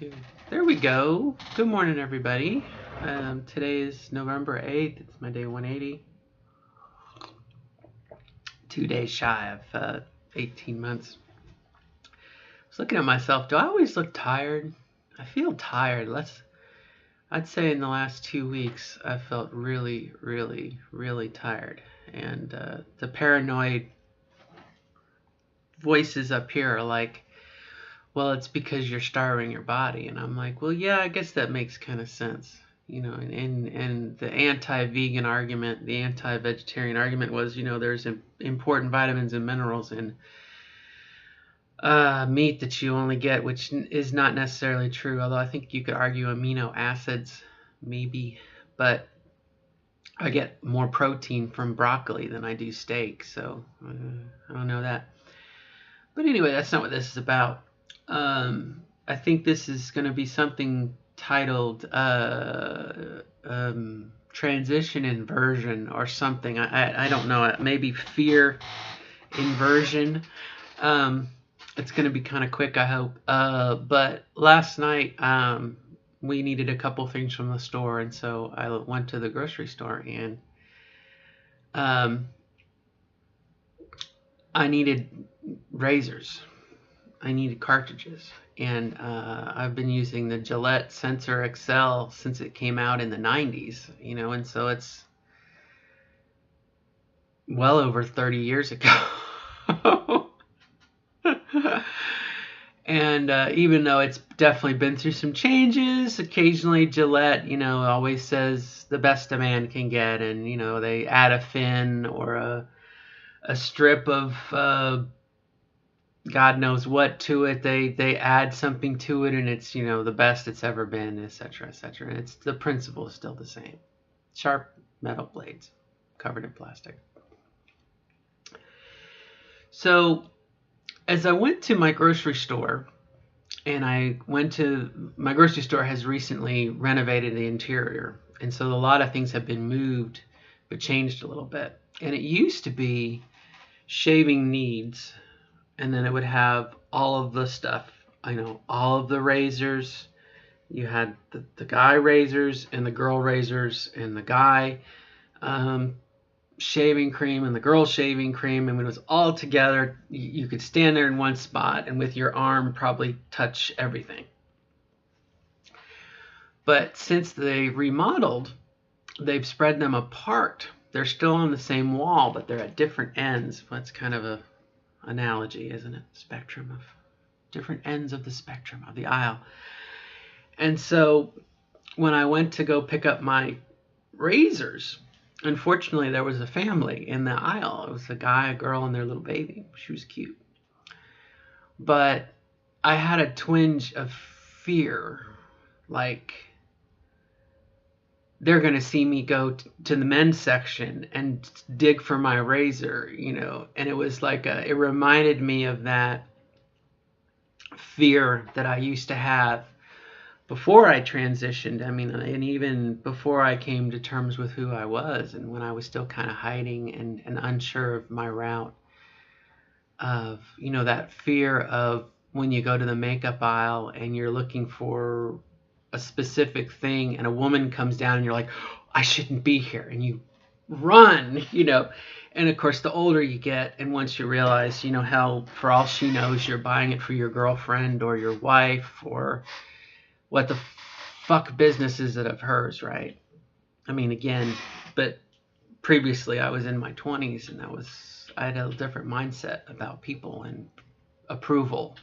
2. There we go. Good morning, everybody. Today is November 8th. It's my day 180. 2 days shy of 18 months. I was looking at myself. Do I always look tired? I feel tired. I'd say in the last 2 weeks, I felt really, really, really tired. And the paranoid voices up here are like, well, it's because you're starving your body. And I'm like, well, yeah, I guess that makes kind of sense. And the anti-vegan argument, the anti-vegetarian argument was, there's important vitamins and minerals in meat that you only get, which is not necessarily true. Although I think you could argue amino acids, maybe. But I get more protein from broccoli than I do steak. So I don't know that. But anyway, that's not what this is about. I think this is going to be something titled transition inversion or something. I don't know. Maybe fear inversion. It's going to be kind of quick, I hope. But last night we needed a couple things from the store, and so I went to the grocery store, and I needed razors. I needed cartridges, and I've been using the Gillette Sensor XL since it came out in the 90s, and so it's well over 30 years ago. And even though it's definitely been through some changes, occasionally Gillette, always says the best a man can get, and they add a fin or a strip of God knows what to it. They add something to it, and it's the best it's ever been, etc., etc. And it's the principle is still the same: sharp metal blades covered in plastic. So as I went to my grocery store, and my grocery store has recently renovated the interior, and so a lot of things have been moved but changed a little bit. And it used to be shaving needs, and then it would have all of the stuff, all of the razors. You had the guy razors and the girl razors and the guy shaving cream and the girl shaving cream, and when it was all together, you could stand there in one spot and with your arm probably touch everything. But since they remodeled, they've spread them apart. They're still on the same wall, but they're at different ends. That's kind of a analogy, isn't it? Spectrum of different ends of the spectrum of the aisle. And so when I went to go pick up my razors, unfortunately there was a family in the aisle. It was a guy, a girl, and their little baby. She was cute. But I had a twinge of fear, like they're going to see me go to the men's section and dig for my razor, and it was like it reminded me of that fear that I used to have before I transitioned. I mean, and even before I came to terms with who I was, and when I was still kind of hiding and unsure of my route, of, that fear of when you go to the makeup aisle and you're looking for a specific thing and a woman comes down and you're like, I shouldn't be here, and you run, and of course the older you get, and once you realize, hell, for all she knows, you're buying it for your girlfriend or your wife, or what the fuck business is it of hers, right? I mean, again, but previously I was in my 20s, and I had a different mindset about people and approval.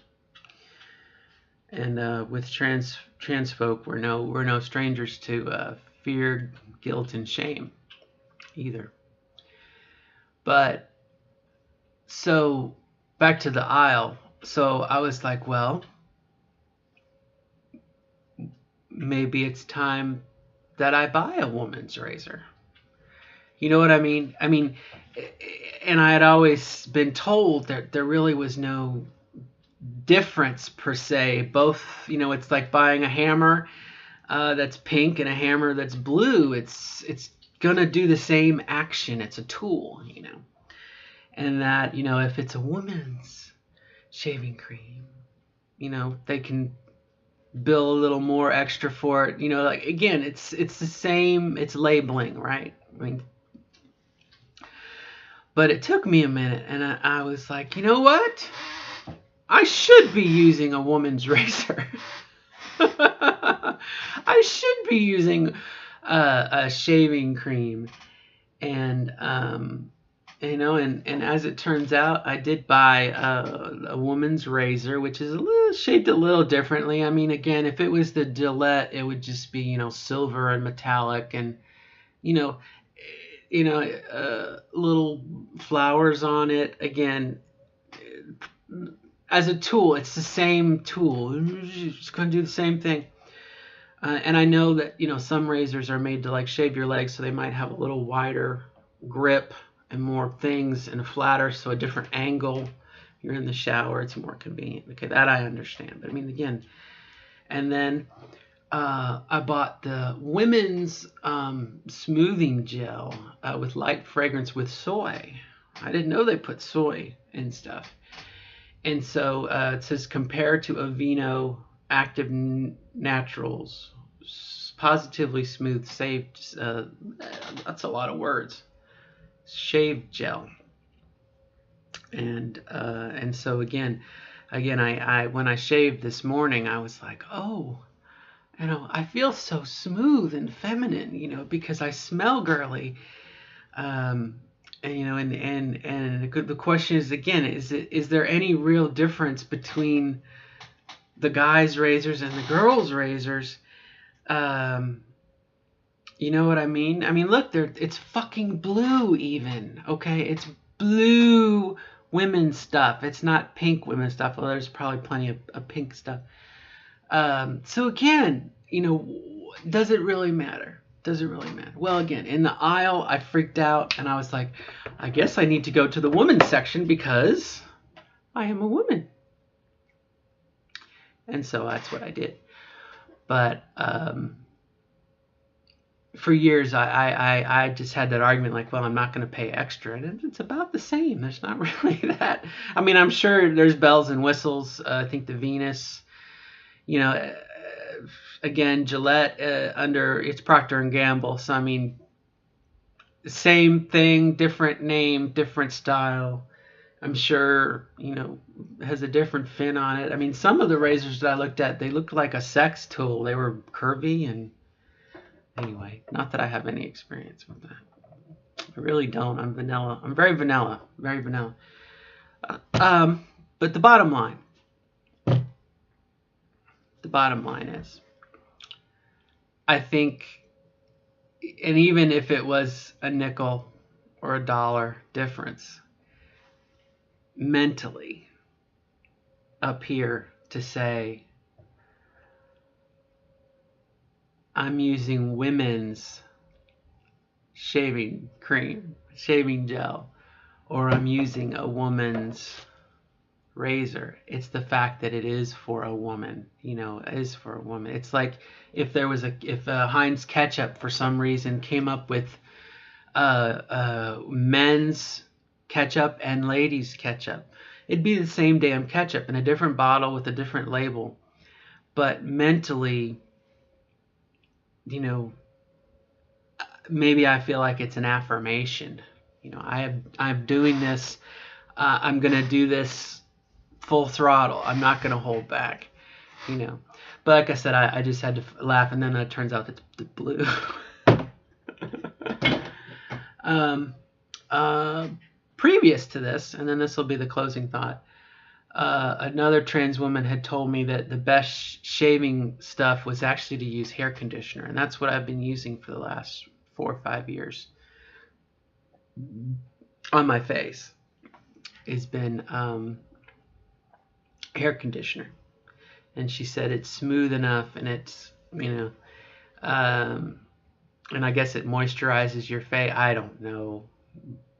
And with trans folk, we're no strangers to fear, guilt, and shame either. But so back to the aisle. So I was like, well, maybe it's time that I buy a woman's razor. You know what I mean? And I had always been told that there really was no difference per se. Both, it's like buying a hammer that's pink and a hammer that's blue. It's gonna do the same action. It's a tool, and that, if it's a woman's shaving cream, they can bill a little more extra for it. You know, like again, it's the same. It's labeling, right? I mean, but it took me a minute, and I was like, you know what? I should be using a woman's razor. I should be using a shaving cream, and you know, and as it turns out, I did buy a woman's razor, which is a little shaped a little differently. I mean, again, if it was the Gillette, it would just be, you know, silver and metallic, and you know, little flowers on it. Again, as a tool, it's the same tool. It's going to do the same thing. And I know that, you know, some razors are made to like shave your legs, so they might have a little wider grip and more things and flatter, so a different angle. You're in the shower, it's more convenient. Okay, that I understand. But I mean, again, and then I bought the women's smoothing gel with light fragrance with soy. I didn't know they put soy in stuff. And so it says compared to Aveeno Active Naturals, positively smooth, safe. That's a lot of words. Shave gel. And so again, I when I shaved this morning, I was like, oh, you know, I feel so smooth and feminine, you know, because I smell girly. And you know, and the question is again, is there any real difference between the guys' razors and the girls' razors? You know what I mean? I mean, look, it's fucking blue even. Okay, it's blue women's stuff. It's not pink women's stuff. Well, there's probably plenty of pink stuff. So again, you know, does it really matter? Does it really matter? Well, again, in the aisle, I freaked out and I was like, I guess I need to go to the women's section because I am a woman. And so that's what I did. But for years, I just had that argument like, well, I'm not going to pay extra. And it's about the same. There's not really that. I mean, I'm sure there's bells and whistles. I think the Venus, you know, again, Gillette under it's Procter and Gamble. So I mean, same thing, different name, different style. I'm sure, you know, has a different fin on it. I mean, some of the razors that I looked at, they looked like a sex tool. They were curvy and anyway, not that I have any experience with that. I really don't. I'm vanilla. I'm very vanilla. Very vanilla. But the bottom line is, I think, and even if it was a nickel or a dollar difference, mentally up here to say, I'm using women's shaving cream, shaving gel, or I'm using a woman's razor. It's the fact that it is for a woman, you know, it is for a woman. It's like if Heinz ketchup for some reason came up with men's ketchup and ladies ketchup, it'd be the same damn ketchup in a different bottle with a different label. But mentally, you know, maybe I feel like it's an affirmation. You know, I'm doing this. I'm gonna do this full throttle. I'm not gonna hold back. You know, but like I said, I just had to laugh, and then it turns out it's the blue. Previous to this, and then this will be the closing thought. Another trans woman had told me that the best shaving stuff was actually to use hair conditioner, and that's what I've been using for the last 4 or 5 years on my face. It's been hair conditioner, and she said it's smooth enough, and it's, you know, and I guess it moisturizes your face. I don't know,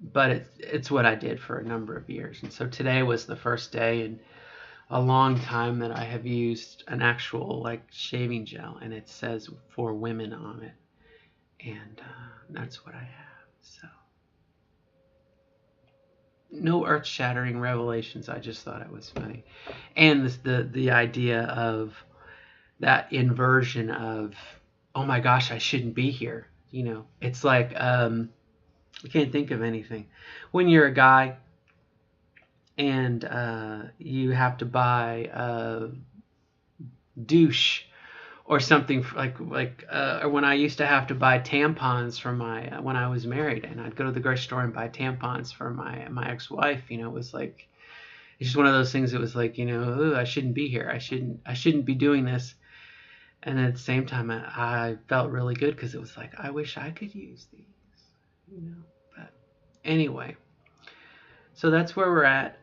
but it's what I did for a number of years. And so today was the first day in a long time that I have used an actual like shaving gel, and it says for women on it, and that's what I have. So no earth-shattering revelations. I just thought it was funny, and the idea of, that inversion of, oh my gosh, I shouldn't be here. It's like, I can't think of anything. When you're a guy and you have to buy a douche or something, or when I used to have to buy tampons for my when I was married, and I'd go to the grocery store and buy tampons for my ex-wife. It was like, it's just one of those things that was like, "Ooh, I shouldn't be here. I shouldn't be doing this." And at the same time, I felt really good because it was like, I wish I could use these. But anyway, so that's where we're at.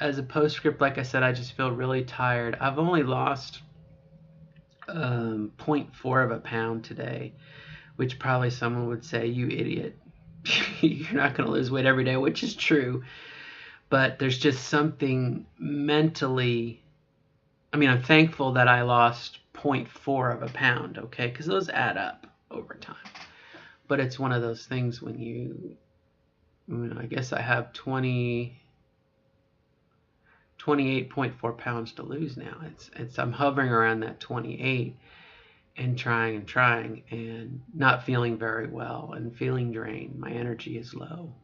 As a postscript, like I said, I just feel really tired. I've only lost 0.4 of a pound today, which probably someone would say, you idiot. You're not going to lose weight every day, which is true. But there's just something mentally. I mean, I'm thankful that I lost 0.4 of a pound, okay? Because those add up over time. But it's one of those things when I guess I have 28.4 pounds to lose now. I'm hovering around that 28 and trying and not feeling very well and feeling drained. My energy is low.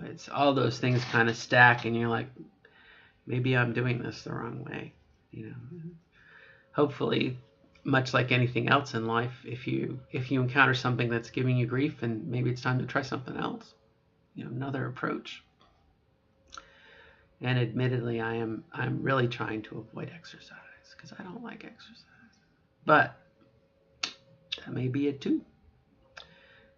It's all those things kind of stack, and you're like, maybe I'm doing this the wrong way. Hopefully, much like anything else in life, if you encounter something that's giving you grief, and maybe it's time to try something else, another approach. And admittedly, I'm really trying to avoid exercise because I don't like exercise. But that may be it too.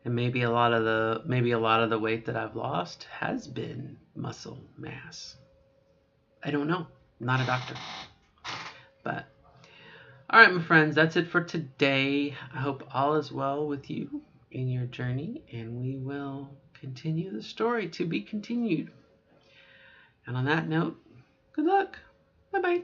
And maybe a lot of the weight that I've lost has been muscle mass. I don't know. I'm not a doctor. But all right, my friends, that's it for today. I hope all is well with you in your journey, and we will continue the story to be continued. And on that note, good luck. Bye-bye.